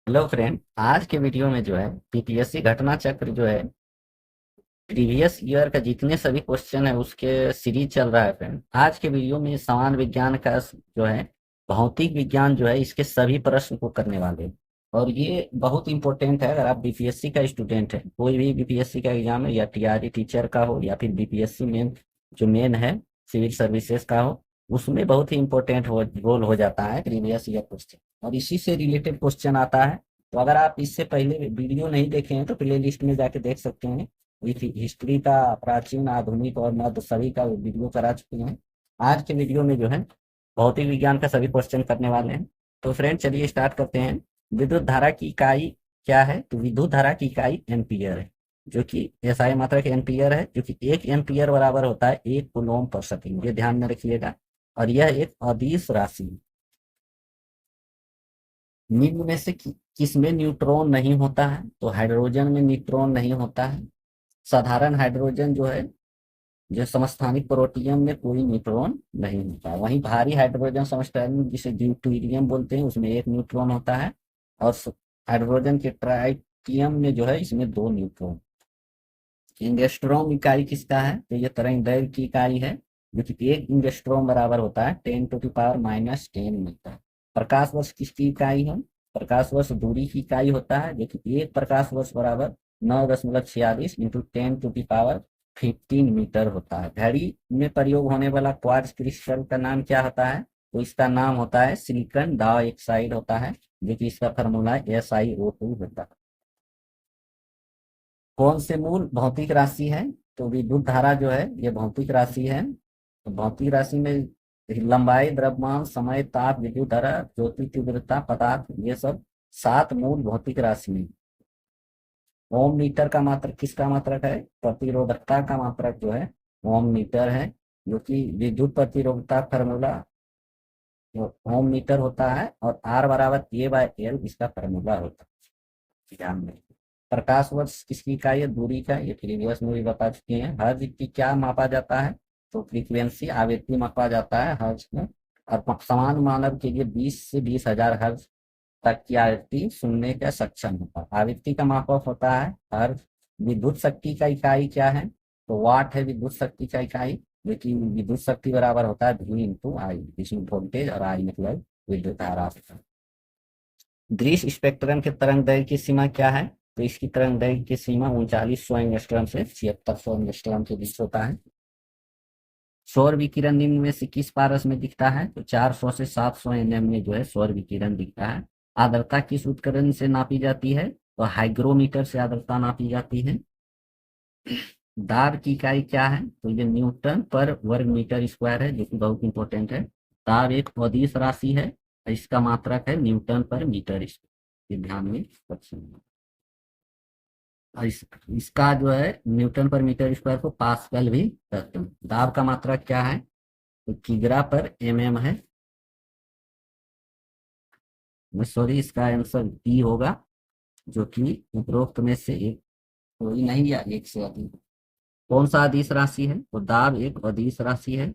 Hello friend, आज के video में जो है पीपीएससी घटना चक्र जो है प्रीवियस ईयर का जितने सभी क्वेश्चन है उसके सीरीज चल रहा है फ्रेंड। आज के वीडियो में समान विज्ञान का जो है भौतिक विज्ञान जो है इसके सभी प्रश्न को करने वाले हैं। और ये बहुत इंपॉर्टेंट है। अगर आप बीपीएससी का स्टूडेंट है, कोई भी बीपीएससी का एग्जाम है या टीआरई टीचर का हो या फिर बीपीएससी मेन जो मेन है सिविल सर्विसेज का हो, उसमें बहुत ही इंपॉर्टेंट रोल हो जाता है प्रीवियस ईयर क्वेश्चन, और इसी से रिलेटेड क्वेश्चन आता है। तो अगर आप इससे पहले वीडियो नहीं देखे हैं तो प्ले लिस्ट में जाके देख सकते हैं। हिस्ट्री का प्राचीन, आधुनिक और मध्य सभी का वीडियो करा चुके हैं। आज के वीडियो में जो है भौतिक विज्ञान का सभी क्वेश्चन करने वाले हैं। तो फ्रेंड चलिए स्टार्ट करते हैं। विद्युत धारा की इकाई क्या है? तो विद्युत धारा की इकाई एम्पियर है, जो कि एसआई मात्रक एम्पियर है, जो कि 1 एम्पियर बराबर होता है 1 कूलम्ब पर सेकंड। ये ध्यान में रखिएगा। और यह एक अदिश राशि है। निम्न में से किसमें न्यूट्रॉन नहीं होता है? तो हाइड्रोजन में न्यूट्रॉन नहीं होता है। साधारण हाइड्रोजन जो है, जो समस्थानिक प्रोटियम में कोई न्यूट्रॉन नहीं होता। वहीं भारी हाइड्रोजन समस्थानिक जिसे ड्यूटेरियम बोलते हैं उसमें 1 न्यूट्रॉन होता है। और हाइड्रोजन के ट्राइटियम में जो है इसमें 2 न्यूट्रॉन। एंगस्ट्रॉम इकाई किसका है? तो ये तरंग की इकाई है, जो कि 1 एंगस्ट्रॉम बराबर होता है 10⁻⁻10 मीटर। प्रकाश वर्ष किसकी इकाई है? प्रकाश वर्ष दूरी की इकाई होता है, जो कि 1 प्रकाश वर्ष बराबर 9.46 × 10⁻15 मीटर होता है। घड़ी में प्रयोग होने वाला क्वार्ट्ज क्रिस्टल का नाम क्या होता है? तो इसका नाम होता है सिलिकॉन डाइऑक्साइड होता है, जो कि इसका फॉर्मूला SiO2 होता है। कौन से मूल भौतिक राशि है? तो विद्युत धारा जो है ये भौतिक राशि है। तो भौतिक राशि में लंबाई, द्रव्यमान, समय, ताप, विद्युत धारा, ज्योति तीव्रता, पदार्थ, ये सब 7 मूल भौतिक राशि हैं। ओम मीटर का मात्रक किसका मात्रक है? प्रतिरोधकता का मात्रक जो है ओम मीटर है, जो कि विद्युत प्रतिरोधकता फॉर्मूला ओम मीटर होता है। और आर बराबर A/L इसका फॉर्मूला होता है। ध्यान में। प्रकाश वर्ष किसकी इकाई है? दूरी का। ये प्रीवियस में भी बता चुके हैं। हर्ज की क्या मापा जाता है? तो फ्रीक्वेंसी, आवृत्ति मापा जाता है हर्ज में। और समान मानव के लिए 20 से 20,000 हर्ज तक की आवृत्ति सुनने का सक्षम होता है। आवृत्ति का मापक होता है हर्ज। विद्युत शक्ति का इकाई क्या है? तो वाट है विद्युत शक्ति का इकाई, लेकिन विद्युत शक्ति बराबर होता है V/I, जिसमें वोल्टेज और I मतलब विद्युत धारा होता है। दृश्य स्पेक्ट्रम के तरंग दैर्घ्य की सीमा क्या है? तो इसकी तरंग दैर्घ्य की सीमा 3900 एंगस्ट्रॉम से 7600 एंगस्ट्रॉम के बीच होता है। सौर विकिरण निम्न में से किस पारस में दिखता है? तो 400 से 700 nm में जो है सौर विकिरण दिखता है। आर्द्रता किस उपकरण से नापी जाती है? तो हाइग्रोमीटर से आर्द्रता नापी जाती है। दाब की इकाई क्या है? तो ये न्यूटन पर वर्ग मीटर स्क्वायर है, जो कि बहुत इंपॉर्टेंट है। दाब एक अदिश राशि है, इसका मात्रक है न्यूटन पर मीटर स्क्वायर। ये ध्यान में रखिए। और इसका जो है न्यूटन पर मीटर स्क्वायर को पास्कल भी कहते हैं। दाब का मात्रक क्या है? तो किग्रा पर mm है। सॉरी, इसका आंसर डी होगा, जो कि उपरोक्त में से एक कोई नहीं या एक से अधिक। कौन सा अदिश राशि है? तो दाब एक अदिश राशि है।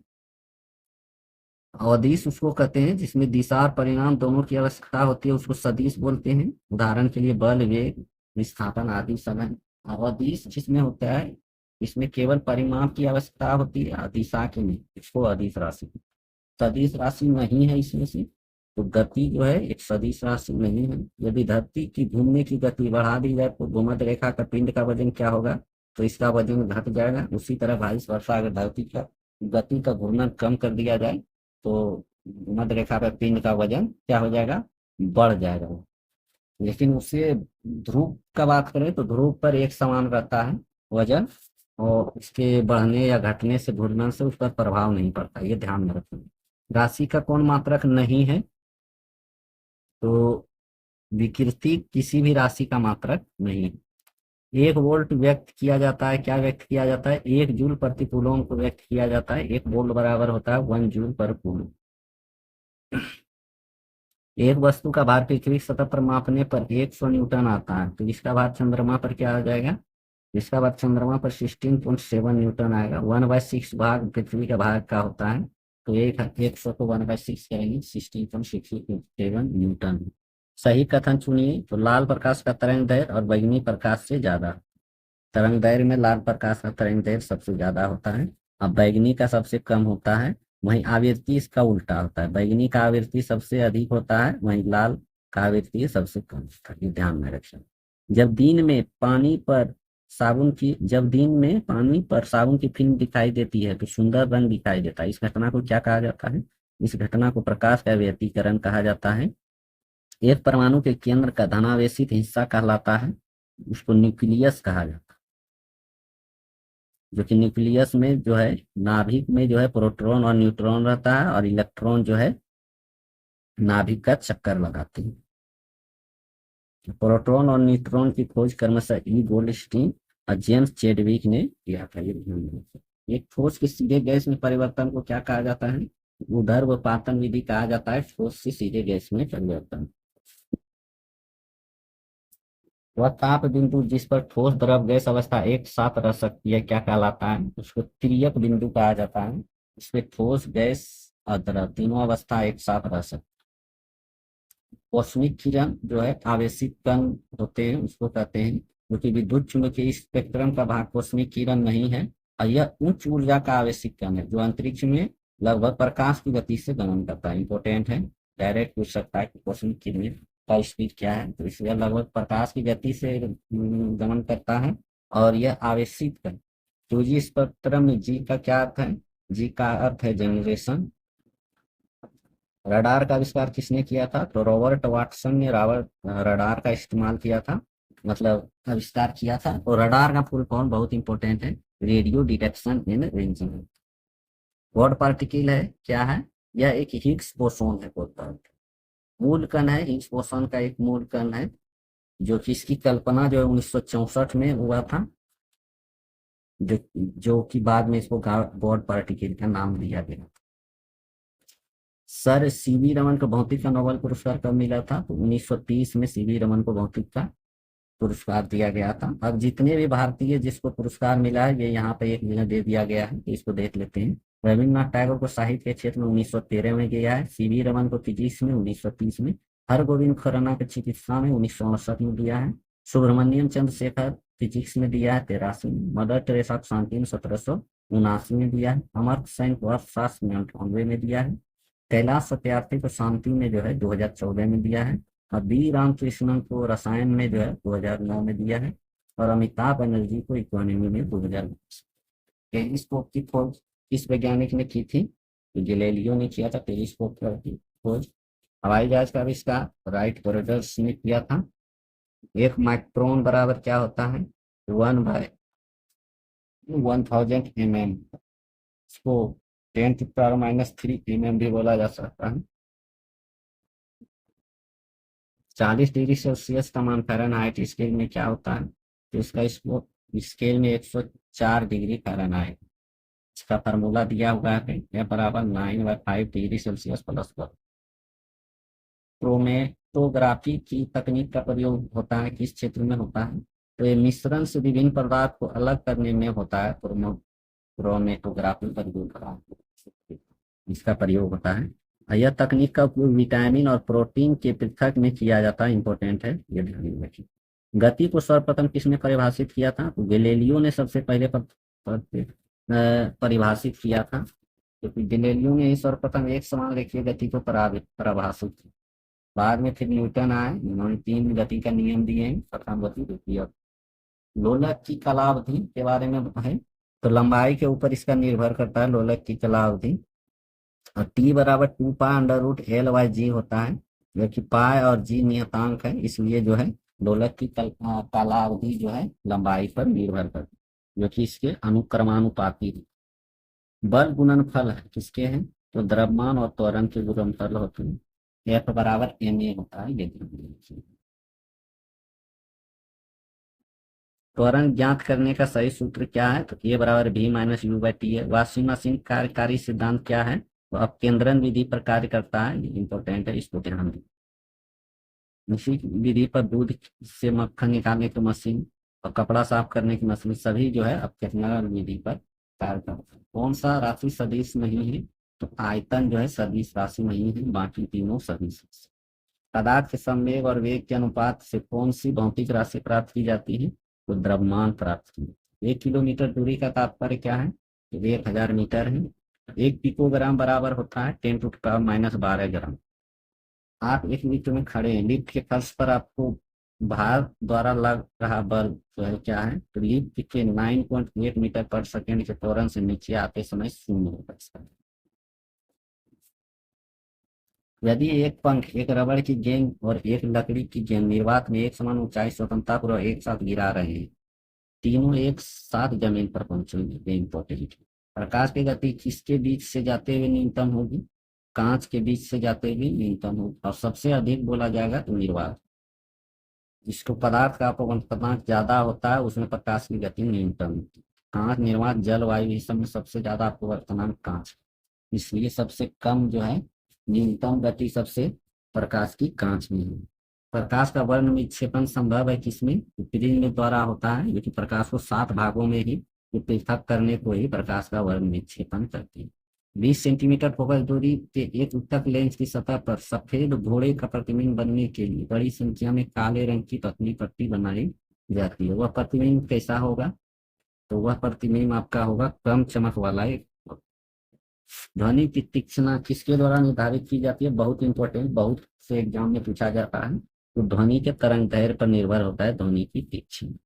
अदिश उसको कहते हैं जिसमें दिशा और परिणाम दोनों की आवश्यकता होती है, उसको सदिश बोलते हैं। उदाहरण के लिए बल, वेग, विस्थापन आदि समय। अदिश जिसमें होता है, इसमें केवल परिमाप की आवश्यकता होती है, दिशा की नहीं, इसको अदिश राशि। सदिश राशि नहीं है इसमें से। तो गति जो है एक सदिश राशि नहीं है। यदि धरती की घूमने की गति बढ़ा दी जाए तो भूमध्य रेखा का पिंड का वजन क्या होगा? तो इसका वजन घट जाएगा। उसी तरह वाइस वर्षा, अगर धरती का गति का घूर्णन कम कर दिया जाए तो भूमध्य रेखा पर पिंड का वजन क्या हो जाएगा? बढ़ जाएगा। लेकिन उससे ध्रुव का बात करें तो ध्रुव पर एक समान रहता है वजन, और उसके बढ़ने या घटने से, घूर्णन से उस पर प्रभाव नहीं पड़ता। ये ध्यान में रखें। राशि का कौन मात्रक नहीं है? तो विकृति किसी भी राशि का मात्रक नहीं है। 1 वोल्ट व्यक्त किया जाता है, क्या व्यक्त किया जाता है? 1 जूल प्रति कूलम को व्यक्त किया जाता है। 1 वोल्ट बराबर होता है 1 जूल पर कूलम। एक वस्तु का भार पृथ्वी की सतह पर मापने पर 100 न्यूटन आता है, तो इसका भार चंद्रमा पर क्या आ जाएगा? इसका भार चंद्रमा पर 16.7 न्यूटन आएगा। 1/6 भाग पृथ्वी का भाग का होता है, तो 100 को 1/6 करेंगे, 16.67 न्यूटन। सही कथन चुनिए। तो लाल प्रकाश का तरंग दैर्घ्य और बैंगनी प्रकाश से ज्यादा। तरंग दैर्घ्य में लाल प्रकाश का तरंग दैर्घ्य सबसे ज्यादा होता है और बैंगनी का सबसे कम होता है। वहीं आवृत्ति इसका उल्टा होता है, बैंगनी का आवृत्ति सबसे अधिक होता है, वहीं लाल का आवृत्ति सबसे कम होता है। ये ध्यान में रखें। जब दिन में पानी पर साबुन की फिल्म दिखाई देती है तो सुंदर रंग दिखाई देता है। इस घटना को क्या कहा जाता है? इस घटना को प्रकाश का व्यतिकरण कहा जाता है। एक परमाणु के केंद्र का धनावेशित हिस्सा कहलाता है, उसको न्यूक्लियस कहा जाता है। जो कि न्यूक्लियस में जो है, नाभिक में जो है प्रोटॉन और न्यूट्रॉन रहता है और इलेक्ट्रॉन जो है नाभिक का चक्कर लगाते हैं। प्रोटॉन और न्यूट्रॉन की खोज क्रमशः ई गोल्डस्टीन और जेम्स चैडविक ने किया था। एक ठोस के सीधे गैस में परिवर्तन को क्या कहा जाता है? ऊर्ध्वपातन विधि कहा जाता है। ठोस से सीधे गैस में परिवर्तन। वह ताप बिंदु जिस पर ठोस द्रव गैस अवस्था एक साथ रह सकती है क्या कहलाता है? उसको तिर्यक बिंदु कहा जाता है। इसमें ठोस गैस और द्रव तीनों अवस्था एक साथ रह सकती है। कॉस्मिक किरण जो है आवेशित कण होते हैं, उसको कहते हैं, क्योंकि विद्युत चुंबकीय स्पेक्ट्रम का भाग कॉस्मिक किरण नहीं है और यह उच्च ऊर्जा का आवेशित कण है जो अंतरिक्ष में लगभग प्रकाश की गति से गमन करता है। इंपॉर्टेंट है, डायरेक्ट पूछ सकता है कि कॉस्मिक किरण का स्पीड क्या है, तो इसलिए लगभग प्रकाश की गति से गमन करता है और यह आवेशित कण। तो जी स्पेक्ट्रम में जी का क्या अर्थ है? जी का अर्थ है जनरेशन। रडार का आविष्कार किसने किया था? तो रॉबर्ट वाटसन ने रडार का इस्तेमाल किया था, मतलब आविष्कार किया था। तो रडार का फुल फॉर्म बहुत इंपॉर्टेंट है, radio detection and ranging. God particle है क्या है? यह एक हिग्स बोसोन है। गॉड पार्टिकल मूल कण है, हिग्स बोसोन का एक मूल कण है, जो कि इसकी कल्पना जो है 1964 में हुआ था, जो कि बाद में इसको गॉड पार्टिकल का नाम दिया गया। सर सीवी रमन को भौतिक का नोबेल पुरस्कार कब मिला था? तो 1930 में सीवी रमन को भौतिक का पुरस्कार दिया गया था। अब जितने भी भारतीय जिसको पुरस्कार मिला है, ये यहाँ पे एक जगह दे दिया गया है, तो इसको देख लेते हैं। रविन्द्रनाथ टैगोर को साहित्य के क्षेत्र में 1913 में दिया है, सीवी रमन को फिजिक्स में 1930 में, हरगोविंद खुराना को चिकित्सा में 1968 में दिया है, सुब्रमण्यम चंद्रशेखर फिजिक्स में दिया है 83 में, मदर टेरेसा को शांति में 1779 में दिया है, अमर्त्य सेन को अर्थशास्त्र में 98 में दिया है, कैलाश सत्यार्थी को शांति में जो है 2014 में दिया है, और बी रामकृष्णन को रसायन में जो है 2009 में दिया है, और अमिताभ बनर्जी को इकोनॉमी में 2020। टेलीस्कोप की खोज किस वैज्ञानिक ने की थी? तो गैलीलियो ने किया था टेलीस्कोप की खोज। हवाई जहाज का आविष्कार राइट ब्रदर्स ने किया था। एक माइक्रोन बराबर क्या होता है? 1/1000 mm। इसको 10⁻³ mm भी बोला जा सकता है। 40 डिग्री सेल्सियस का मान फ़ारेनहाइट स्केल में क्या होता है? तो इसको स्केल में 104 डिग्री फ़ारेनहाइट। इसका फार्मूला दिया हुआ है, यह बराबर 9/5 डिग्री सेल्सियस प्लस 1। क्रोमेटोग्राफी की तकनीक का प्रयोग होता है किस क्षेत्र में होता है? तो ये मिश्रण से विभिन्न पदार्थ को अलग करने में होता है। क्रोमेटोग्राफी इसका प्रयोग होता है। यह तकनीक का उपयोग विटामिन और प्रोटीन के पृथक में किया जाता है। इंपॉर्टेंट है, ये ध्यान में रखिए। गति को सर्वप्रथम किसने परिभाषित किया था? तो गैलीलियो ने सबसे पहले परिभाषित किया था, क्योंकि गैलीलियो ने ही सर्वप्रथम एक समान रेखीय गति को परिभाषित किया। बाद में फिर न्यूटन आए, उन्होंने 3 गति का नियम दिए हैं, प्रथम गति, द्वितीय। लोलक की कलावधि के बारे में है, तो लंबाई के ऊपर इसका निर्भर करता है लोलक की कलावधि। और टी बराबर 2π√L/g होता है, जो कि पाई और जी नियतांक है, इसलिए जो है दोलक की कालावधि जो है लंबाई पर निर्भर करती है, जो कि इसके अनुक्रमानुपाती है। बल गुणनफल है किसके हैं? तो द्रव्यमान और त्वरण के गुणनफल होते हैं। F बराबर ma होता है। ये त्वरण ज्ञात करने का सही सूत्र क्या है? तो a बराबर v-u/t है। वॉशिंग मशीन कार्यकारी सिद्धांत क्या है? तो अपकेंद्रण विधि पर कार्य करता है। इंपॉर्टेंट है, इसको ध्यान दें। इसी विधि पर दूध से मक्खन निकालने की मशीन और कपड़ा साफ करने की मशीन सभी जो है अपकेंद्रण विधि पर कार्य करता है। कौन सा राशि सदिश नहीं है? तो आयतन जो है सदिश राशि नहीं है, बाकी तीनों सदिश। पदार्थ के संवेग और वेग के अनुपात से कौन सी भौतिक राशि प्राप्त की जाती है? तो द्रव्यमान प्राप्त की। 1 किलोमीटर दूरी का तात्पर्य क्या है? तो 1000 मीटर है। 1 पिकोग्राम बराबर होता है 10⁻⁻12 ग्राम। आप 1 मीटर में खड़े हैं, लिफ्ट के फर्श पर आपको भार द्वारा लग रहा बल जो है क्या है? तो लिफ्ट के 9.8 मीटर पर सेकेंड के त्वरण से नीचे आते समय शून्य होगा। यदि एक पंख, एक रबड़ की गेंद और एक लकड़ी की गेंद निर्वात में एक समान ऊंचाई स्वतंत्रतापूर्वक एक साथ गिरा रहे हैं, तीनों एक साथ जमीन पर पहुंचेंगे। इम्पोर्टेंट, प्रकाश की गति किसके बीच से जाते हुए न्यूनतम होगी? कांच के बीच से जाते हुए न्यूनतम होगी। और सबसे अधिक बोला जाएगा तो निर्वात, जिसको पदार्थ का अपवर्तनांक ज्यादा होता है उसमें प्रकाश की गति न्यूनतम होती है। कांच, निर्वात, जल, वायु, इस सब में सबसे ज्यादा अपवर्तनांक कांच, इसलिए सबसे कम जो है न्यूनतम गति सबसे प्रकाश की कांच में है। प्रकाश का वर्ण विक्षेपण संभव है किसमें? प्रिज्म द्वारा होता है, जो कि प्रकाश को 7 भागों में ही पृथक करने को ही प्रकाश का वर्ण विक्षेपण करती है। 20 सेंटीमीटर फोकस दूरी के एक उत्तक लेंस की सतह पर सफेद घोड़े का प्रतिबिंब बनने के लिए बड़ी संख्या में काले रंग की पतली पट्टी बनाई जाती है। वह प्रतिबिंब कैसा होगा? तो वह प्रतिबिंब आपका होगा कम चमक वाला एक। ध्वनि की तीक्ष्णता किसके द्वारा निर्धारित की जाती है? बहुत इंपॉर्टेंट, बहुत से एग्जाम में पूछा जाता है। तो ध्वनि के तरंग दैर्ध्य पर निर्भर होता है ध्वनि की तीक्ष्णता।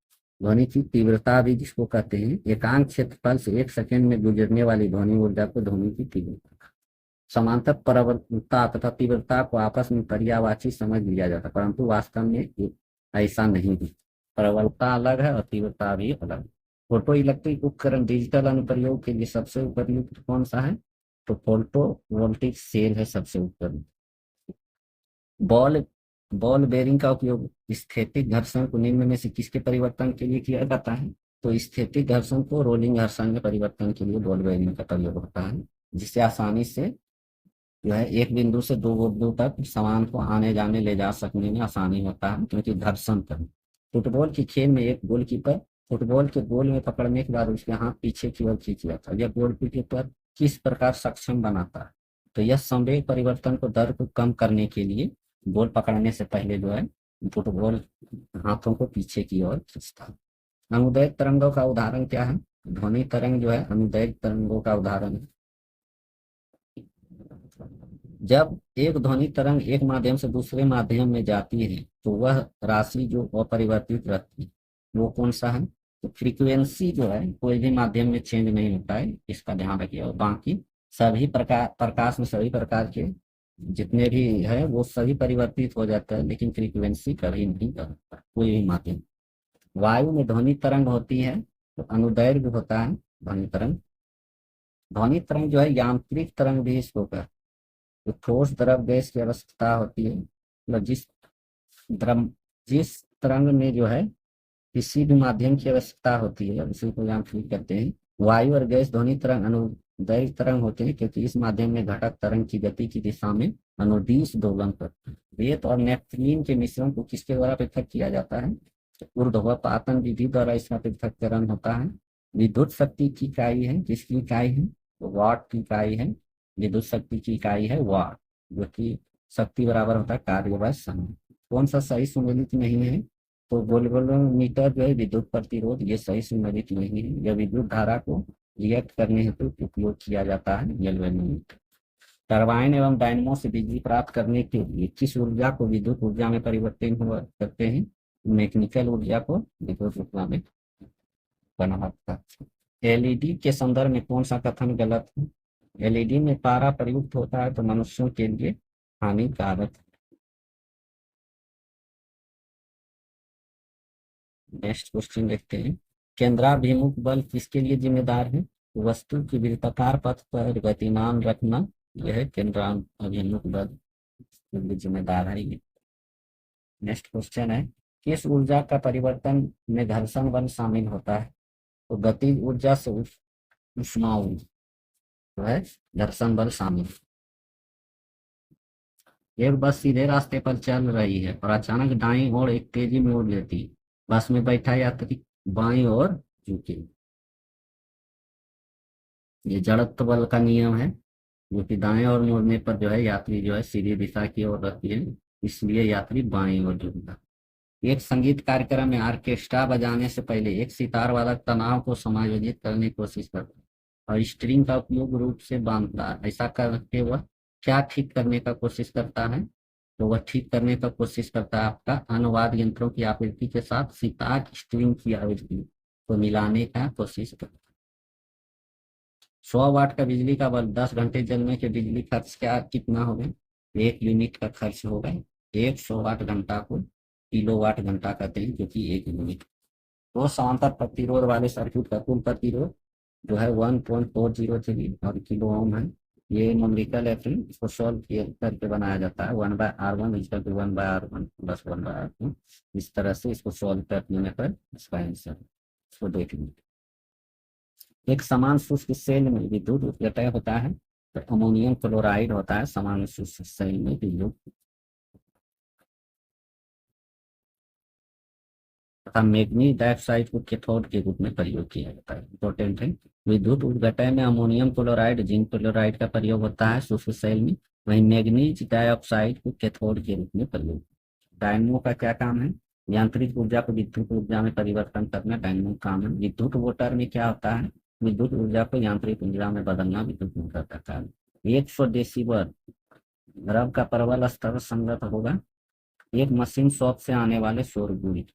ध्वनि की तीव्रता भी जिसको कहते हैं, एकांक क्षेत्रफल से 1 सेकंड में गुजरने वाली ध्वनि ऊर्जा को ध्वनि की तीव्रता। समांतर प्रवणता तथा तीव्रता को आपस में पर्यायवाची समझ लिया जाता है, परंतु वास्तव में ऐसा नहीं है। प्रवणता अलग है और तीव्रता भी अलग है। फोटो इलेक्ट्रिक उपकरण डिजिटल अनुप्रयोग के लिए सबसे उपयुक्त कौन सा है? तो फोटो वोल्टिक सेल है सबसे उपयुक्त। बॉल बॉल बेरिंग का उपयोग स्थैतिक घर्षण को निम्न में से किसके परिवर्तन के लिए किया जाता है? तो स्थैतिक घर्षण को रोलिंग घर्षण में परिवर्तन के लिए बॉल बेरिंग का प्रयोग होता है, जिससे आसानी से जो है एक बिंदु से दो बिंदु तक सामान को आने जाने ले जा सकने में आसानी होता है, क्योंकि घर्षण कर। फुटबॉल की खेल में एक गोलकीपर फुटबॉल के गोल में पकड़ने के बाद उसके हाथ पीछे की ओर खींच जाता है। यह गोलकीपर किस प्रकार सक्षम बनाता है? तो यह संवेग परिवर्तन को दर को कम करने के लिए बॉल पकड़ने से पहले जो है फुटबॉल हाथों को पीछे की ओर खींचता है। अनुदैर्घ्य तरंगों का उदाहरण क्या है? ध्वनि तरंग जो है अनुदैर्घ्य तरंगों का उदाहरण है। जब एक ध्वनि तरंग एक माध्यम से दूसरे माध्यम में जाती है तो वह राशि जो अपरिवर्तित रहती है वो कौन सा है? तो फ्रीक्वेंसी जो है कोई भी माध्यम में चेंज नहीं होता है, इसका ध्यान रखिए। और बाकी सभी प्रकार, प्रकाश में सभी प्रकार के जितने भी है वो सभी परिवर्तित हो जाता है, लेकिन फ्रीक्वेंसी कभी नहीं करता कोई भी माध्यम। वायु में ध्वनि तरंग होती है तो अनुदैर्घ्य होता है ध्वनि तरंग। ध्वनि तरंग जो है यांत्रिक तरंग भी इसको कहते हैं। तो ठोस द्रव गैस की अवस्था होती है, मतलब द्रव जिस तरंग में जो है किसी भी माध्यम की आवश्यकता होती है उसी को यांत्रिक कहते हैं। वायु और गैस ध्वनि तरंग अनुदैर्घ्य तरंग होते हैं, क्योंकि इस माध्यम में घटक तरंग की गति की दिशा में अनुदिश दोलन करते हैं। रेत और नेपथलीन के मिश्रण को किसके द्वारा पृथक किया जाता है? तो ऊर्ध्वपातन विधि द्वारा इसका पृथक्करण होता है। विद्युत शक्ति की इकाई है, किसकी इकाई है? तो वाट की इकाई है। विद्युत शक्ति की इकाई है वाट, जो कि शक्ति बराबर होता है कार्य बाय समय। कौन सा सही सुमेलित नहीं है? तो वोल्टमीटर जो है विद्युत प्रतिरोध, ये सही सुमेलित नहीं है। यह विद्युत धारा को रिएक्ट करने हेतु उपयोग किया जाता है गैल्वेनोमीटर। टरबाइन एवं डायनमो से बिजली प्राप्त करने के लिए किस ऊर्जा को विद्युत ऊर्जा में परिवर्तित करते हैं? मैकेनिकल ऊर्जा को विद्युत ऊर्जा में बनाता है। एलईडी के संदर्भ में कौन सा कथन गलत है? एलईडी में पारा प्रयुक्त होता है तो मनुष्यों के लिए हानिकारक। नेक्स्ट क्वेश्चन देखते हैं। केंद्राभिमुख बल किसके लिए जिम्मेदार है? वस्तु की वृत्ताकार पथ पर गतिमान रखना, यह केंद्राभिमुख बल के लिए जिम्मेदार है ये। नेक्स्ट क्वेश्चन है, किस ऊर्जा का परिवर्तन में घर्षण बल शामिल होता है? तो गतिज ऊर्जा से ऊष्मा ऊर्जा जो है घर्षण बल शामिल। एक बस सीधे रास्ते पर चल रही है और अचानक दाईं ओर एक तेजी मोड़ लेती है। बस में बैठा यात्री बाईं ओर झुके। ये जड़त्व बल का नियम है, जो कि दाएं ओर मुड़ने पर जो है यात्री जो है सीधी दिशा की ओर रहती है, इसलिए यात्री बाईं ओर झुकता। एक संगीत कार्यक्रम में ऑर्केस्ट्रा बजाने से पहले एक सितार वाला तनाव को समायोजित करने की कोशिश करता है और स्ट्रिंग का उपयोग रूप से बांधता है। ऐसा करके वह क्या ठीक करने का कोशिश करता है? तो वह ठीक करने का कोशिश करता है आपका अनुवाद यंत्रों की आवृत्ति के साथ सितार स्ट्रिंग की आवृत्ति को मिलाने का कोशिश करता है। 100 वाट का बिजली का बल्ब 10 घंटे जलने के बिजली खर्च क्या कितना होगा? 1 यूनिट का खर्च होगा। 100 वाट घंटा को किलोवाट घंटा कहते हैं, जो कि 1 यूनिट। तो समांतर प्रतिरोध वाले सर्किट का कुल प्रतिरोध जो है 1.403 और किलो ओम है। ये न्यूमेरिकल है, फिर इसको सॉल्व करके बनाया जाता है। 1/R1 is equal to 1/R1 plus 1/R2। इस तरह से इसको सॉल्व करने पर इसका आंसर इसको देखेंगे। एक समान शुष्क सेल में विद्युत अपव्यय होता है तो अमोनियम क्लोराइड होता है समान शुष्क सेल में विद्युत तथा मैग्नीज डाइऑक्साइड को कैथोड के रूप में प्रयोग किया जाता है। इंपॉर्टेंट है। विद्युत उपघटन में अमोनियम क्लोराइड जिंक क्लोराइड का प्रयोग होता है शुष्क सेल में। वहीं मैग्नीज डाइऑक्साइड को कैथोड के रूप में प्रयोग। डायनमो का क्या काम है? यांत्रिक ऊर्जा को विद्युत ऊर्जा में परिवर्तन करना डायनमो काम है। विद्युत मोटर में क्या होता है? विद्युत ऊर्जा को यांत्रिक ऊर्जा में बदलना विद्युत मोटर का कार्य। 100 डेसिबल द्रव का प्रबल स्तर संगत होगा एक मशीन शॉप से आने वाले शोर गुणित।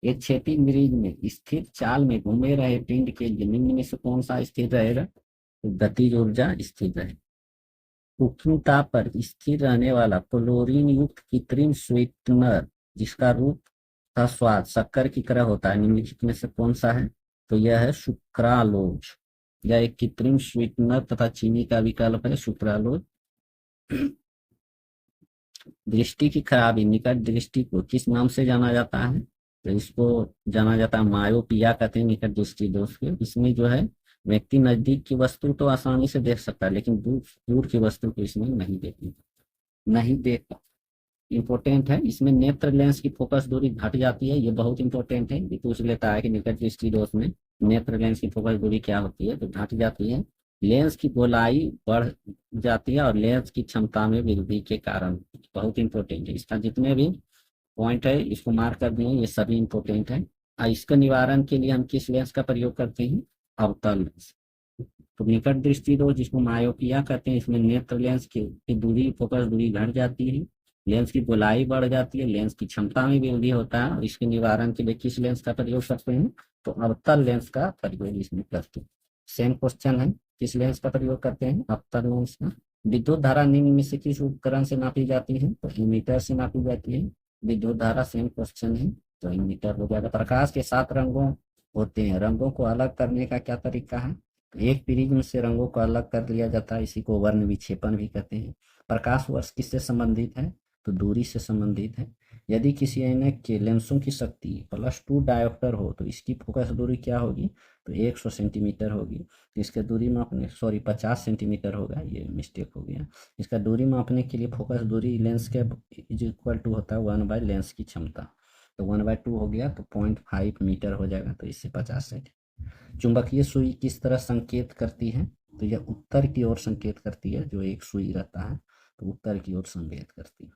एक क्षैतिज ब्रिज में स्थिर चाल में घूमे रहे पिंड के निम्न में से कौन सा स्थिर रहेगा? तो गतिज ऊर्जा स्थिर रहे। उष्ण ताप पर स्थिर रहने वाला क्लोरीन युक्त कृत्रिम स्वीटनर जिसका रूप का स्वाद शक्कर की तरह होता है निम्नलिखित में से कौन सा है? तो यह है सुक्रालोज। यह एक कृत्रिम स्वीटनर तथा चीनी का विकल्प है सुक्रालोज। दृष्टि की खराबी निकट दृष्टि को किस नाम से जाना जाता है? तो इसको जाना जाता है मायोपिया कहते हैं, निकट दृष्टि दोष के। इसमें जो है व्यक्ति नजदीक की वस्तु तो आसानी से देख सकता है लेकिन दूर दूर की वस्तु को इसमें नहीं देख। इंपॉर्टेंट है। इसमें नेत्र लेंस की फोकस दूरी घट जाती है। ये बहुत इंपॉर्टेंट है। ये पूछ लेता है कि निकट दृष्टि दोष में नेत्र लेंस की फोकस दूरी क्या होती है? तो घट जाती है। लेंस की गोलाई बढ़ जाती है और लेंस की क्षमता में वृद्धि के कारण। बहुत इंपॉर्टेंट है। इसका जितने भी पॉइंट है इसको मार्क कर दिए, ये सभी इंपॉर्टेंट है। इसका निवारण के लिए हम किस लेंस का प्रयोग करते हैं? अवतल लेंस। तो निकट दृष्टि दोष जिसको मायोपिया कहते हैं, इसमें नेत्र लेंस की दूरी फोकस दूरी घट जाती है, लेंस की गोलाई बढ़ जाती है, लेंस की क्षमता में वृद्धि होता है। और इसके निवारण के लिए किस लेंस का प्रयोग करते हैं? तो अवतल लेंस का प्रयोग इसमें करते हैं। सेम क्वेश्चन है, किस लेंस का प्रयोग करते हैं? अवतल लेंस का। विद्युत धारा निम्न में से किस उपकरण से नापी जाती है? तो एमीटर से नापी जाती है विद्युत धारा। सेम क्वेश्चन है, तो एमीटर हो जाएगा। प्रकाश के 7 रंगों होते हैं, रंगों को अलग करने का क्या तरीका है? एक प्रिज्म से रंगों को अलग कर लिया जाता है, इसी को वर्ण विक्षेपण भी कहते हैं। प्रकाश वर्ष किससे संबंधित है? तो दूरी से संबंधित है। यदि किसी ऐनक के लेंसों की शक्ति +2 डायोप्टर हो तो इसकी फोकस दूरी क्या होगी? तो 100 सेंटीमीटर होगी। इसका दूरी मापने 50 सेंटीमीटर होगा, ये मिस्टेक हो गया। इसका दूरी मापने के लिए फोकस दूरी लेंस के इज इक्वल टू होता है 1/, लेंस की क्षमता। तो 1/2 हो गया तो 0.5 मीटर हो जाएगा, तो इससे 50 सेंटीमीटर। चुंबकीय सुई किस तरह संकेत करती है? तो यह उत्तर की ओर संकेत करती है। जो एक सुई रहता है तो उत्तर की ओर संकेत करती है।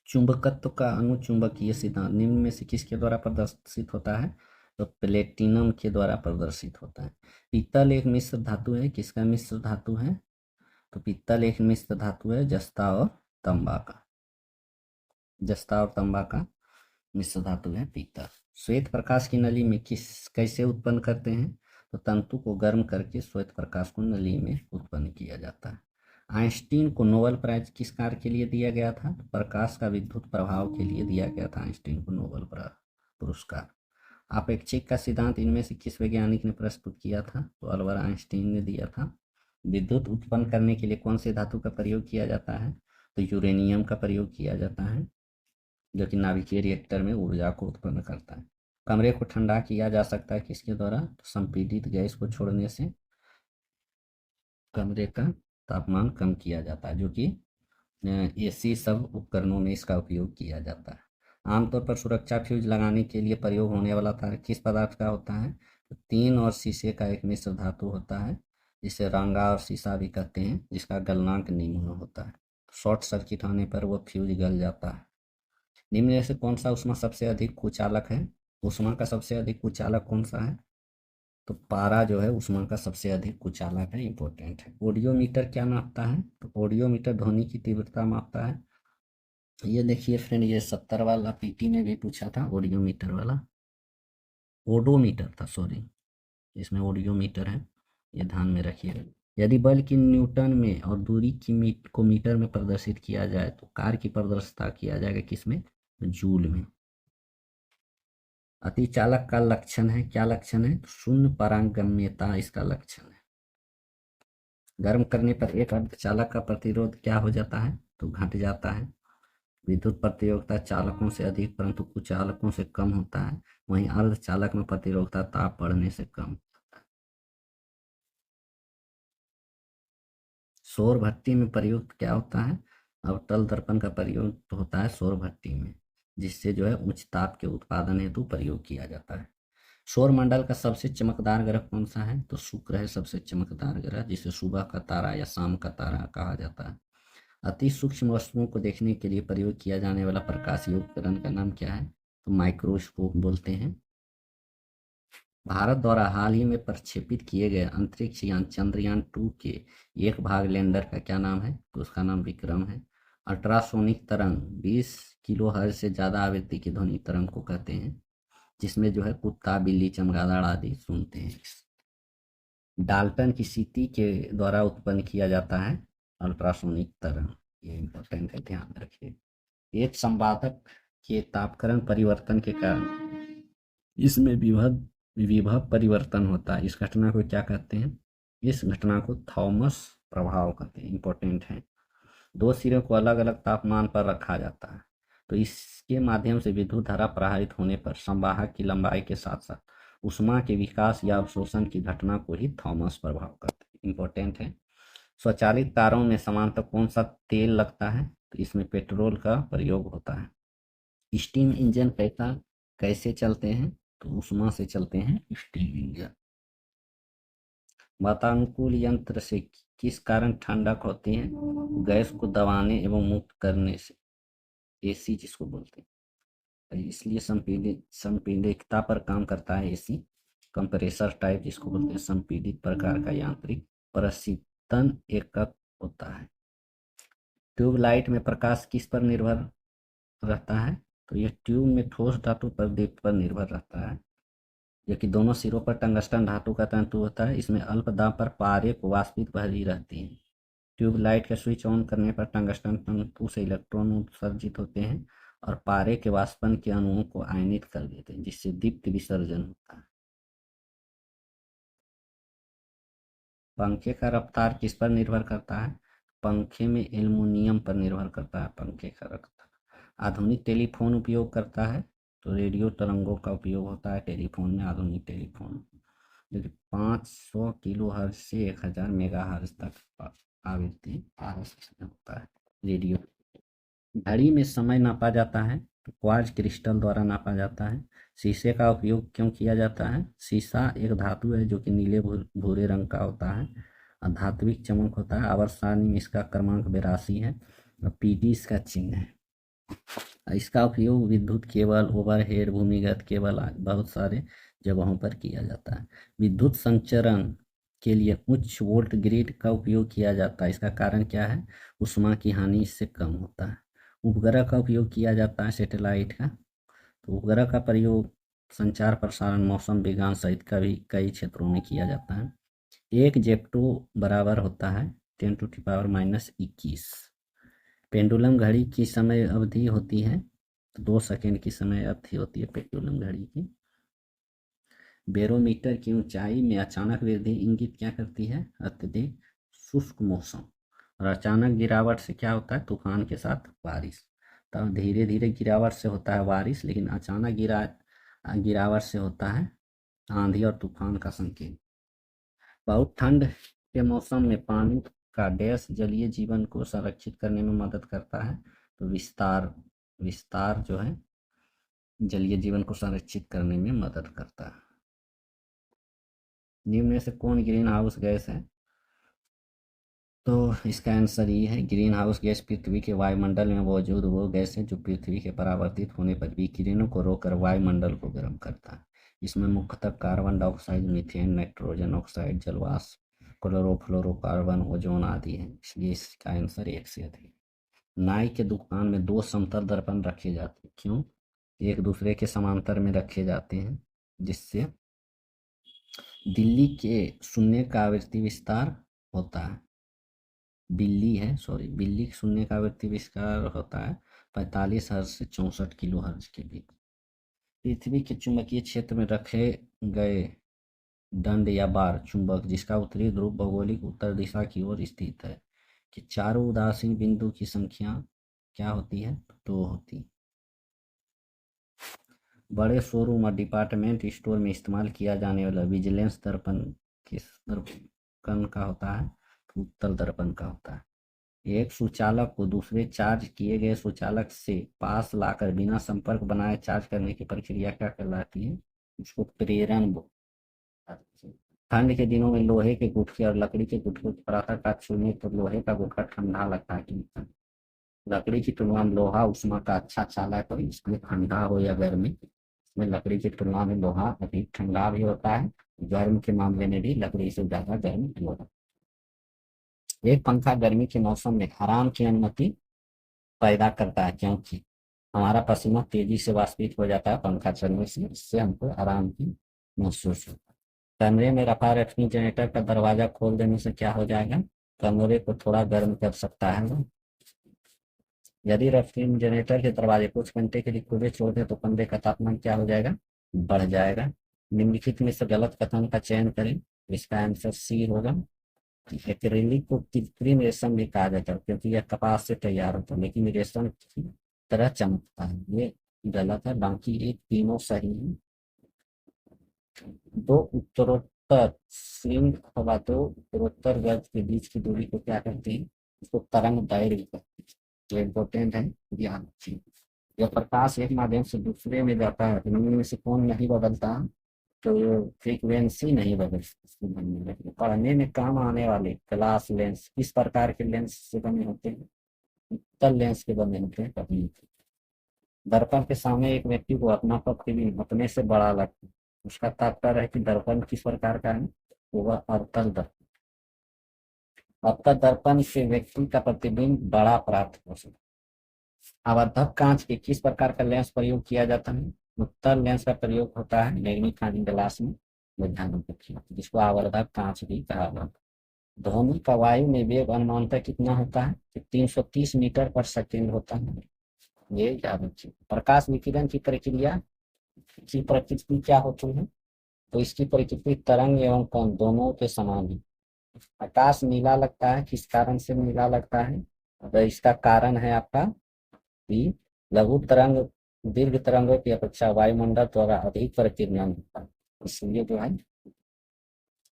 चुंबकत्व का अनुचुंबकीय सिद्धांत निम्न में से किसके द्वारा प्रदर्शित होता है? तो प्लेटिनम के द्वारा प्रदर्शित होता है। पीतल एक मिश्र धातु है, किसका मिश्र धातु है? तो पीतल एक मिश्र धातु है जस्ता और तांबा का। जस्ता और तांबा का मिश्र धातु है पीतल। श्वेत प्रकाश की नली में कैसे उत्पन्न करते हैं? तो तंतु को गर्म करके श्वेत प्रकाश को नली में उत्पन्न किया जाता है। आइंस्टीन को नोबेल प्राइज किस कार्य के लिए दिया गया था? तो प्रकाश का विद्युत प्रभाव के लिए दिया गया था आइंस्टीन को नोबेल पुरस्कार। आपेक्षिक का सिद्धांत इनमें से किस वैज्ञानिक ने प्रस्तुत किया था? तो अल्बर्ट आइंस्टीन ने दिया था। विद्युत उत्पन्न करने के लिए कौन से धातु का प्रयोग किया जाता है? तो यूरेनियम का प्रयोग किया जाता है, जो कि नाभिकीय रिएक्टर में ऊर्जा को उत्पन्न करता है। कमरे को ठंडा किया जा सकता है किसके द्वारा? तो संपीड़ित गैस को छोड़ने से कमरे का तापमान कम किया जाता है, जो कि एसी सब उपकरणों में इसका उपयोग किया जाता है। आमतौर पर सुरक्षा फ्यूज लगाने के लिए प्रयोग होने वाला तार किस पदार्थ का होता है? तो तीन और शीशे का एक मिश्र धातु होता है, जिसे रंगा और शीशा भी कहते हैं, जिसका गलनांक निम्न होता है। शॉर्ट सर्किट होने पर वो फ्यूज गल जाता है। निम्न में से कौन सा ऊष्मा सबसे अधिक कुचालक है? ऊष्मा का सबसे अधिक कुचालक कौन सा है? तो पारा जो है ऊष्मा का सबसे अधिक कुचालक है, इंपॉर्टेंट है। ऑडियोमीटर क्या नापता है? तो ऑडियोमीटर ध्वनि की तीव्रता मापता है। ये देखिए फ्रेंड, ये 70 वाला पीटी में भी पूछा था, ऑडियोमीटर वाला, ओडोमीटर था सॉरी, इसमें ऑडियोमीटर है, ये ध्यान में रखिएगा। यदि बल की न्यूटन में और दूरी की को मीटर में प्रदर्शित किया जाए तो कार्य की प्रदर्शिता किया जाएगा किसमें? जूल में। अतिचालक का लक्षण है, क्या लक्षण है? शून्य पारगम्यता इसका लक्षण है। गर्म करने पर एक अर्धचालक का प्रतिरोध क्या हो जाता है? तो घट जाता है। विद्युत प्रतिरोधकता चालकों से अधिक परंतु कुचालकों से कम होता है, वहीं अर्धचालक में प्रतिरोधकता ताप बढ़ने से कम। सौर भट्टी में प्रयुक्त क्या होता है? अवतल दर्पण का प्रयोग होता है सौर भट्टी में, जिससे जो है उच्च ताप के उत्पादन हेतु प्रयोग किया जाता है। सौर मंडल का सबसे चमकदार ग्रह कौन सा है? तो शुक्र है सबसे चमकदार ग्रह, जिसे सुबह का तारा या शाम का तारा कहा जाता है। अति सूक्ष्म वस्तुओं को देखने के लिए प्रयोग किया जाने वाला प्रकाशीय उपकरण का नाम क्या है? तो माइक्रोस्कोप बोलते हैं। भारत द्वारा हाल ही में प्रक्षेपित किए गए अंतरिक्ष यान चंद्रयान-2 के एक भाग लैंडर का क्या नाम है? तो उसका नाम विक्रम है। अल्ट्रासोनिक तरंग 20 किलोहर्ट्ज से ज़्यादा आवृत्ति की ध्वनि तरंग को कहते हैं, जिसमें जो है कुत्ता, बिल्ली, चमगादड़ आदि सुनते हैं। डाल्टन की स्थिति के द्वारा उत्पन्न किया जाता है अल्ट्रासोनिक तरंग, ये इंपॉर्टेंट है, ध्यान रखिए। एक संवादक के तापक्रम परिवर्तन के कारण इसमें विभव विभव परिवर्तन होता है। इस घटना को क्या कहते हैं? इस घटना को थॉमस प्रभाव कहते हैं, इंपॉर्टेंट है। दो सिरों को अलग अलग तापमान पर रखा जाता है, तो इसके माध्यम से विद्युत धारा प्रवाहित होने पर संवाहक की लंबाई के साथ साथ ऊष्मा के विकास या अवशोषण की घटना को ही थॉमस प्रभाव कहते हैं, इंपॉर्टेंट है। स्वचालित कारों में सामान्यतः कौन सा तेल लगता है? तो इसमें पेट्रोल का प्रयोग होता है। स्टीम इंजन कैसे चलते हैं? तो ऊष्मा से चलते हैं स्टीम इंजन। वातानुकूल यंत्र से किस कारण ठंडक होती है? गैस को दबाने एवं मुक्त करने से, एसी जिसको बोलते हैं, इसलिए संपीडितता पर काम करता है एसी। कंप्रेसर टाइप जिसको बोलते हैं, संपीडित प्रकार का यांत्रिक प्रशीतन एकक होता है। ट्यूबलाइट में प्रकाश किस पर निर्भर रहता है? तो यह ट्यूब में ठोस धातु प्रदीप्त पर निर्भर रहता है, जो कि दोनों सिरों पर टंगस्टन धातु का तंतु होता है। इसमें अल्प दाब पर पारे को वाष्पित भरी रहती है। ट्यूबलाइट का स्विच ऑन करने पर टंगस्टन तंतु से इलेक्ट्रॉन उत्सर्जित होते हैं और पारे के वाष्पन के अणुओं को आयनित कर देते हैं, जिससे दीप्त विसर्जन होता है। पंखे का रफ्तार किस पर निर्भर करता है? पंखे में एल्युमिनियम पर निर्भर करता है पंखे का रफ्तार। आधुनिक टेलीफोन उपयोग करता है, तो रेडियो तरंगों का उपयोग होता है टेलीफोन में। आधुनिक टेलीफोन जो कि 500 किलो हर्ट्ज से 1000 मेगा हर्ट्ज तक आवृत्ति होता है रेडियो। घड़ी में समय नापा जाता है, तो क्वार्ट्ज क्रिस्टल द्वारा नापा जाता है। शीशे का उपयोग क्यों किया जाता है? शीशा एक धातु है जो कि नीले भूरे रंग का होता है और धात्विक चमक होता है। आवर्त सारणी में इसका क्रमांक 82 है और पीटी इसका चिन्ह है। इसका उपयोग विद्युत केबल, ओवरहेड, भूमिगत केबल बहुत सारे जगहों पर किया जाता है। विद्युत संचरण के लिए उच्च वोल्ट ग्रिड का उपयोग किया जाता है। इसका कारण क्या है? ऊष्मा की हानि इससे कम होता है। उपग्रह का उपयोग किया जाता है, सैटेलाइट का। तो उपग्रह का प्रयोग संचार, प्रसारण, मौसम विज्ञान सहित कई क्षेत्रों में किया जाता है। एक जेप्टो बराबर होता है 10⁻⁻21। पेंडुलम घड़ी की समय अवधि होती है, तो 2 सेकंड की समय अवधि होती है पेंडुलम घड़ी की। बैरोमीटर की ऊंचाई में अचानक वृद्धि इंगित क्या करती है? अत्यधिक शुष्क मौसम। और अचानक गिरावट से क्या होता है? तूफान के साथ बारिश। तब धीरे धीरे गिरावट से होता है बारिश, लेकिन अचानक गिरावट से होता है आंधी और तूफान का संकेत। बहुत ठंड के मौसम में पानी का डैश जलीय जीवन को संरक्षित करने में मदद करता है, तो विस्तार जो है जलीय जीवन को संरक्षित करने में मदद करता है। निम्न में से कौन ग्रीन हाउस गैस है? तो इसका आंसर ये है, ग्रीन हाउस गैस पृथ्वी के वायुमंडल में मौजूद वो गैस है जो पृथ्वी के परावर्तित होने पर विकिरणों को रोककर वायुमंडल को गर्म करता है। इसमें मुख्यतः carbon dioxide, methane, nitrogen oxide, जलवाष्प, क्लोरोफ्लोरोकार्बन, ओजोन आदि है। इसलिए इसका आंसर 1 से अधिक। नाई के दुकान में 2 समतल दर्पण रखे जाते हैं। क्यों? एक दूसरे के समांतर में रखे जाते हैं, जिससे दिल्ली के शून्य का आवृत्ति विस्तार होता है। बिल्ली के शून्य का आवृत्ति विस्तार होता है 45 हर्ट्ज से 64 किलो हर्ट्ज के बीच। पृथ्वी के चुंबकीय क्षेत्र में रखे गए दंड या बार चुंबक, जिसका उत्तरी ध्रुव भौगोलिक उत्तर दिशा की ओर स्थित है, कि चारों उदासीन बिंदु की संख्या क्या होती है? 2 होती है। बड़े शोरूम और डिपार्टमेंट स्टोर में इस्तेमाल किया जाने वाला विजिलेंस दर्पण किस दर्पण का होता है? उत्तल दर्पण का होता है। एक सुचालक को दूसरे चार्ज किए गए सुचालक से पास लाकर बिना संपर्क बनाए चार्ज करने की प्रक्रिया क्या कहलाती है? उसको प्रेरण बोलते हैं। ठंड के दिनों में लोहे के गुटके और लकड़ी के गुटके को पराठा छूने पर लोहे का गुटका ठंडा लगता है कि लकड़ी की तुलना में लोहा उष्मा का अच्छा चालक है, इसमें ठंडा हो या गर्मी, इसमें लकड़ी की तुलना में लोहा अधिक ठंडा भी होता है। गर्म के मामले में भी लकड़ी से ज्यादा गर्म होता है। एक पंखा गर्मी के मौसम में आराम की अनुमति पैदा करता है, क्योंकि हमारा पसीना तेजी से वाष्पित हो जाता है पंखा चलने से, इससे हमको आराम की महसूस होता है। कमरे में रखा रेफ्रिजरेटर का दरवाजा खोल देने से क्या हो जाएगा? कमरे को थोड़ा गर्म कर सकता है ना। यदि रेफ्रिजरेटर के दरवाजे कुछ घंटे के लिए खुले छोड़ दें तो कमरे का तापमान क्या हो जाएगा? बढ़ जाएगा। निम्नलिखित में से गलत कथन का चयन करें। इसका आंसर सी होगा। एक्रिलिक को कृत्रिम रेशम भी कहा जाता है, क्योंकि यह कपास से तैयार होता है, लेकिन रेशम की तरह चमकता है। ये गलत है, बाकी ये तीनों सही है। दो उत्तरोत्तर श्रृंग अथवा दो उत्तरोत्तर गर्त के बीच की दूरी को क्या कहते हैं? उसको तरंग दैर्घ्य कहते हैं। ये इम्पोर्टेंट है, ध्यान रखिए। जब प्रकाश एक माध्यम से दूसरे में जाता है तो इनमें से कौन नहीं बदलता? तो फ्रीक्वेंसी नहीं बदलती। पढ़ने में काम आने वाले ग्लास लेंस किस प्रकार के लेंस से बने होते हैं? उत्तल लेंस के बने होते हैं। कभी दर्पण के सामने एक व्यक्ति को अपना प्रतिबिंब अपने से बड़ा लगता है, उसका तात्पर्य है कि दर्पण किस प्रकार का है? तो वह अवतल दर्पण। अवतल दर्पण से व्यक्ति का प्रतिबिंब बड़ा प्राप्त हो सकता है। आवर्धक कांच के किस प्रकार का लेंस प्रयोग किया जाता है? उत्तल लेंस का प्रयोग होता है मैग्नीफाइंग ग्लास में, जिसको आवर्धक कांच भी कहा जाता है। ध्वनि का वायु में वेग अनुमानतः कितना होता है? 330 मीटर पर सेकेंड होता है। ये याद रखिए। प्रकाश विकिरण की प्रक्रिया की प्रकृति क्या होती है? तो इसकी प्रकृति तरंग एवं कण दोनों के समान है। आकाश नीला लगता है, किस कारण से नीला लगता है? तो इसका कारण है आपका कि लघु तरंग दीर्घ तरंगों की अपेक्षा वायुमंडल द्वारा अधिक प्रकीर्णन होता है, इसलिए जो है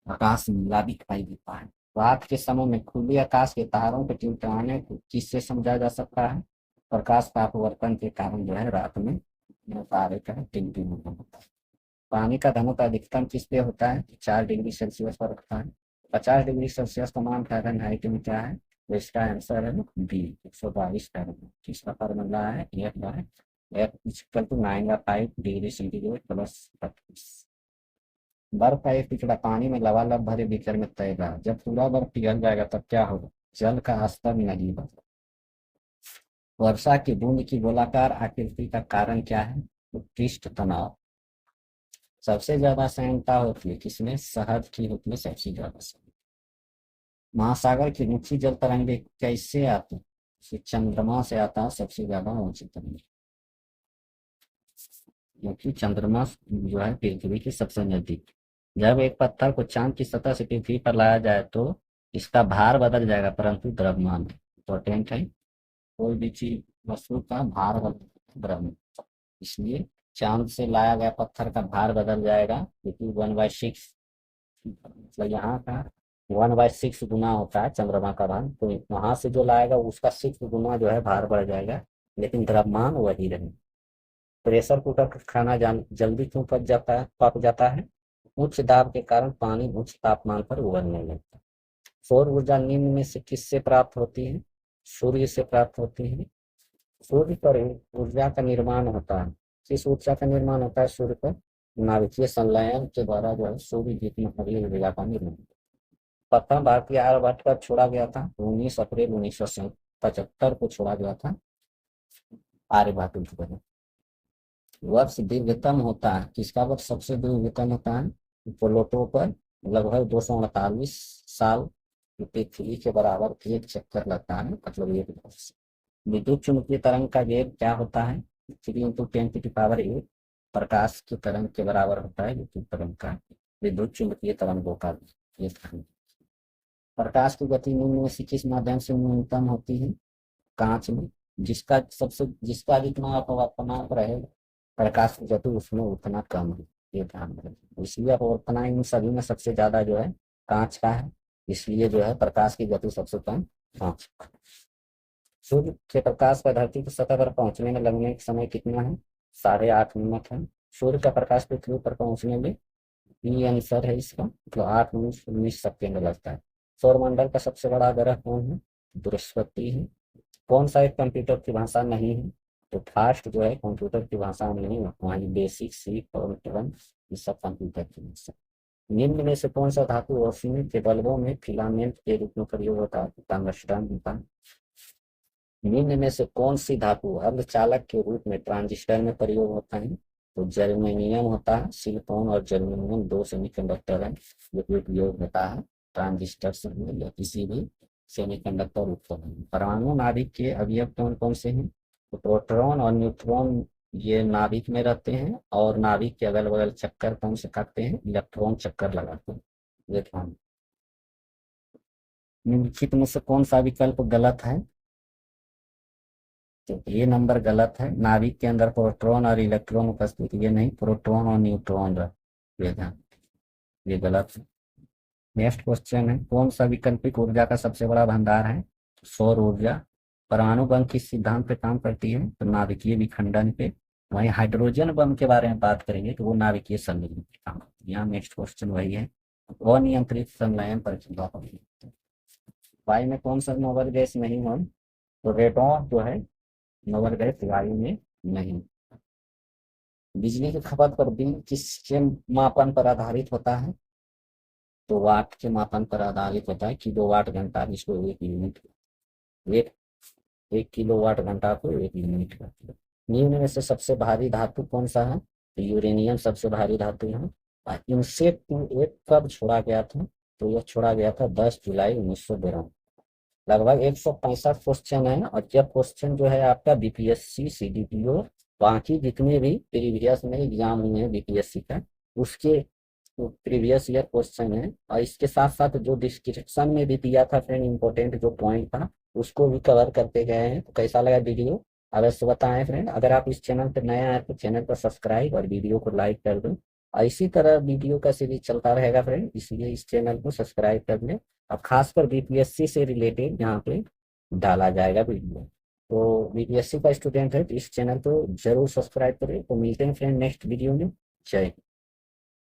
आकाश नीला दिखाई देता है। रात के समय में खुले आकाश के तारों के टिमटिमाने को किससे समझा जा सकता है? प्रकाश का अपवर्तन के कारण जो है रात में तारे का टिमटिमाना होता है। पानी का घनत्व अधिकतम किस पे होता है? 4 डिग्री सेल्सियस पर होता है। 50 डिग्री सेल्सियस का मान फ़ारेनहाइट में क्या है? तो इसका आंसर है बी, 122 फ़ारेनहाइट। किसका फॉर्मूला है? F=9 degree centigrade plus 32। बर्फ का एक टुकड़ा पानी में लबालब भरे बीकर में तैरता, जब पूरा बर्फ पिघल जाएगा तब क्या होगा? जल का स्तर नहीं बदलेगा। वर्षा की बूंद की गोलाकार आकृति का कारण क्या है? उत्कृष्ट तनाव। सबसे ज्यादा सहायता होती है किसमें? शहद की होती है सबसे ज्यादा। महासागर की ऊंची जल तरंगे कैसे आती है? चंद्रमा से आता है सबसे ज्यादा ऊंची तरंगे, क्योंकि चंद्रमा जो है पृथ्वी के सबसे नजदीक। जब एक पत्थर को चांद की सतह से पृथ्वी पर लाया जाए तो इसका भार बदल जाएगा, परंतु द्रव्यमान इंपॉर्टेंट है। कोई भी चीज वस्तु का भार बदल द्रव्यमान, इसलिए चांद से लाया गया पत्थर का भार बदल जाएगा, क्योंकि 1/6 मतलब यहाँ का 1/6 गुना होता है चंद्रमा का भार, तो वहां से जो लाएगा उसका 6 गुना जो है भार बढ़ जाएगा, लेकिन द्रव्यमान वही रहेगा। प्रेशर कुकर का खाना जल्दी क्यों पक जाता है? उच्च दाब के कारण पानी उच्च तापमान पर उबलने लगता है। सौर ऊर्जा निम्न में से किससे प्राप्त होती है? सूर्य से प्राप्त होती है। सूर्य पर ऊर्जा का निर्माण होता है। किस ऊर्जा का निर्माण होता है सूर्य पर? नाभिकीय संलयन के द्वारा जो है सूर्य जितनी हरी ऊर्जा का निर्माण। प्रथम भारतीय आर्यभट्ट कब छोड़ा गया था? 19 अप्रैल 1975 को छोड़ा गया था आर्यभट्ट उपग्रह। वर्ष दीर्घतम होता है, किसका वर्ष सबसे दीर्घतम होता है? प्लूटो पर लगभग 248 साल पृथ्वी के बराबर एक चक्कर लगता है, मतलब एक वर्ष। विद्युत चुंबकीय तरंग का वेग क्या होता है? 3 × 10⁸ प्रकाश की तरंग के बराबर होता है विद्युत तरंग का, विद्युत चुंबकीय तरंगों का ये तरंग। प्रकाश की गति निम्न में से किस माध्यम से न्यूनतम होती है? कांच में। जिसका जितना अपवर्तनांक रहेगा प्रकाश की गति उसमें उतना कम है, ये ध्यान रखें। इसलिए अपवर्तनांक इन सभी में सबसे ज्यादा जो है कांच का है, इसलिए जो है प्रकाश की गति सबसे कम कांच का। सूर्य के प्रकाश का धरती की सतह पर पहुंचने में लगने का समय कितना है? 8.5 मिनट है। सूर्य का प्रकाश पृथ्वी पर पहुंचने में ये आंसर है इसका, मतलब 8 मिनट 19 सेकेंड लगता है। सौरमंडल का सबसे बड़ा ग्रह कौन है? बृहस्पति है। कौन सा एक कंप्यूटर की भाषा नहीं है? तो फास्ट जो है कंप्यूटर की भाषा नहीं है, वहाँ बेसिक, सी, फॉर्ट्रन, ये सब कंप्यूटर की भाषा। निम्न में से कौन सा धातु रोशनी के बल्बों में फिलामेंट के रूप में प्रयोग होता है? टंगस्टन होता है। निम्न में से कौन सी धातु अर्धचालक के रूप में ट्रांजिस्टर में प्रयोग होता है? तो जर्मेनियम होता है। सिलिकॉन और जर्मेनियम दो सेमीकंडक्टर है जो उपयोग होता है ट्रांजिस्टर से या किसी भी सेमीकंडक्टर उपकरण। परमाणु नाभिक के अवयव कौन कौन से हैं? तो प्रोटॉन और न्यूट्रॉन ये नाभिक में रहते हैं, और नाभिक के अगल बगल चक्कर कौन से काटते हैं? इलेक्ट्रॉन चक्कर लगाते हैं। ये ध्यान। निम्नलिखित में से कौन सा विकल्प गलत है? तो ये नंबर गलत है। नाभिक के अंदर प्रोटॉन और इलेक्ट्रॉन उपस्थित, ये नहीं, प्रोटॉन और न्यूट्रॉन ये ध्यान, ये गलत है। नेक्स्ट क्वेश्चन है, कौन सा वैकल्पिक ऊर्जा का सबसे बड़ा भंडार है? सौर ऊर्जा। परमाणु बम किस सिद्धांत पे काम करती है? तो नाभिकीय विखंडन पे। वहीं हाइड्रोजन बम के बारे में बात करेंगे तो वो नाभिकीय संलयन पे काम करती है। यहाँ नेक्स्ट क्वेश्चन वही है, अनियंत्रित संलयन पर। वायु में कौन सा नोबल गैस नहीं है? तो रेडॉन जो है नोबल गैस वायु में नहीं। बिजली की खपत पर बिल किसके मापन पर आधारित होता है? तो वाट के मापन पर आधारित होता है। किलोवाट घंटा जिसको एक यूनिट, एक 1 किलोवाट घंटा को 1 यूनिट कहते हैं। निम्न में से सबसे भारी धातु कौन सा है? तो यूरेनियम सबसे भारी धातु है। इनसेट 2 कब छोड़ा गया था? तो यह छोड़ा गया था 10 जुलाई 1992। लगभग 165 क्वेश्चन है, और यह क्वेश्चन जो है आपका बीपीएससी, सीडीपीओ, बाकी जितने भी प्रीवियस में एग्जाम हुए हैं बीपीएससी का, उसके प्रीवियस ईयर क्वेश्चन है। और इसके साथ साथ जो डिस्क्रिप्शन में भी दिया था फ्रेंड, इंपॉर्टेंट जो पॉइंट था उसको भी कवर करते गए हैं। तो कैसा लगा वीडियो अवश्य बताएं फ्रेंड। अगर आप इस चैनल पर नया है तो चैनल को सब्सक्राइब और वीडियो को लाइक कर दो। और इसी तरह वीडियो का सीरीज चलता रहेगा फ्रेंड, इसलिए इस चैनल को सब्सक्राइब कर लें। अब खासकर बीपीएससी से रिलेटेड यहाँ पे डाला जाएगा वीडियो। तो बीपीएससी का स्टूडेंट है तो इस चैनल को जरूर सब्सक्राइब करें। तो मिलते हैं फ्रेंड नेक्स्ट वीडियो में। जय हिंद।